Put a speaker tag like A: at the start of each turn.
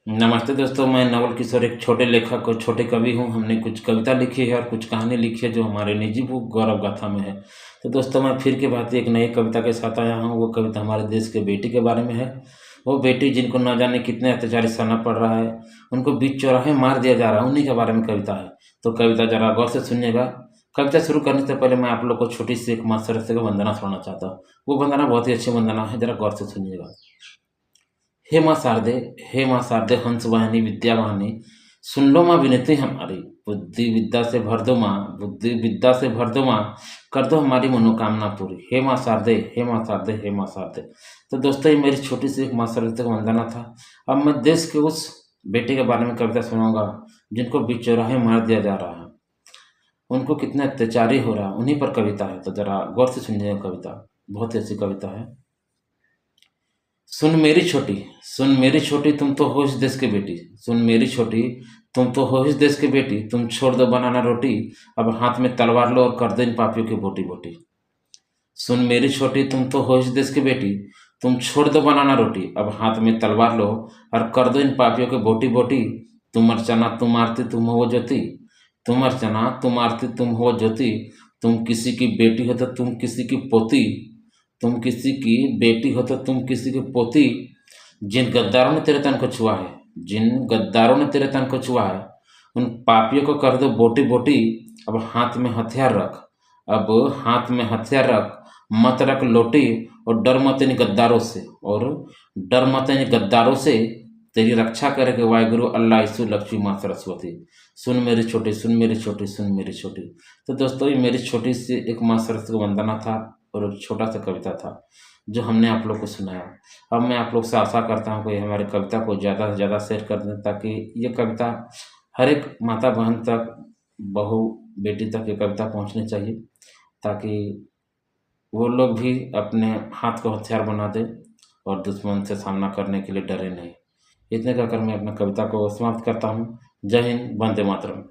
A: नमस्ते दोस्तों, मैं नवल किशोर एक छोटे लेखक और छोटे कवि हूँ। हमने कुछ कविता लिखी है और कुछ कहानी लिखी है जो हमारे निजी बुक गौरव गाथा में है। तो दोस्तों, मैं फिर के भांति एक नई कविता के साथ आया हूँ। वो कविता हमारे देश के बेटी के बारे में है। वो बेटी जिनको न जाने कितने अत्याचार सहना पड़ रहा है, उनको बीच चौराहे मार दिया जा रहा है, उन्हीं के बारे में कविता है। तो कविता जरा गौर से सुनिएगा। कविता शुरू करने से पहले मैं आप लोग को छोटी सी एक माँ सरस्वती की वंदना सुनाना चाहता हूँ। वो वंदना बहुत ही अच्छी वंदना है, जरा गौर से सुनिएगा। हे माँ शारदे, हे माँ शारदे, हंस वाहिनी विद्या वाहिनी, सुन लो माँ विनती हमारी। बुद्धि विद्या से भर दो माँ, बुद्धि विद्या से भर दो माँ, कर दो हमारी मनोकामना पूरी। हे माँ शारदे, हे माँ शारदे, हे माँ शारदे। तो दोस्तों, ये मेरी छोटी सी एक माँ सरस्वती का वंदना था। अब मैं देश के उस बेटे के बारे में कविता सुनाऊंगा जिनको बीच चौराहे मार दिया जा रहा है, उनको कितने अत्याचारी हो रहा है, उन्हीं पर कविता है। तो जरा गौर से सुनिएगा कविता, बहुत ही अच्छी कविता है। सुन मेरी छोटी, सुन मेरी छोटी, तुम तो हो इस देश की बेटी। सुन मेरी छोटी, तुम तो हो इस देश की बेटी। तुम छोड़ दो बनाना रोटी, अब हाथ में तलवार लो और कर दो इन पापियों की बोटी बोटी। सुन मेरी छोटी, तुम तो हो इस देश की बेटी। तुम छोड़ दो बनाना रोटी, अब हाथ में तलवार लो और कर दो इन पापियों की बोटी बोटी। तुम अर्चना तुम आरती तुम हो ज्योति, तुम अर्चना तुम आरती तुम हो ज्योति। तुम किसी की बेटी हो तो तुम किसी की पोती, तुम किसी की बेटी हो तो तुम किसी की पोती। जिन गद्दारों ने तेरे तन को छुआ है, जिन गद्दारों ने तेरे तन को छुआ है, उन पापियों को कर दो बोटी बोटी। अब हाथ में हथियार रख, अब हाथ में हथियार रख, मत रख लोटी। और डर मत इन गद्दारों से, और डर मत इन गद्दारों से। तेरी रक्षा करेगा वाहिगुरु अल्लाह यीशु लक्ष्मी माँ सरस्वती। सुन मेरी छोटी, सुन मेरी छोटी, सुन मेरी छोटी। तो दोस्तों, ये मेरी छोटी सी एक माँ सरस्वती को वंदना था और एक छोटा सा कविता था जो हमने आप लोग को सुनाया। अब मैं आप लोग से आशा करता हूँ कि हमारी कविता को ज़्यादा से ज़्यादा शेयर कर दें, ताकि ये कविता हर एक माता बहन तक, बहू बेटी तक ये कविता पहुँचनी चाहिए, ताकि वो लोग भी अपने हाथ को हथियार बना दें और दुश्मन से सामना करने के लिए डरे नहीं। इतने कहकर मैं अपना कविता को समाप्त करता हूँ। जय हिंद, वंदे मातरम।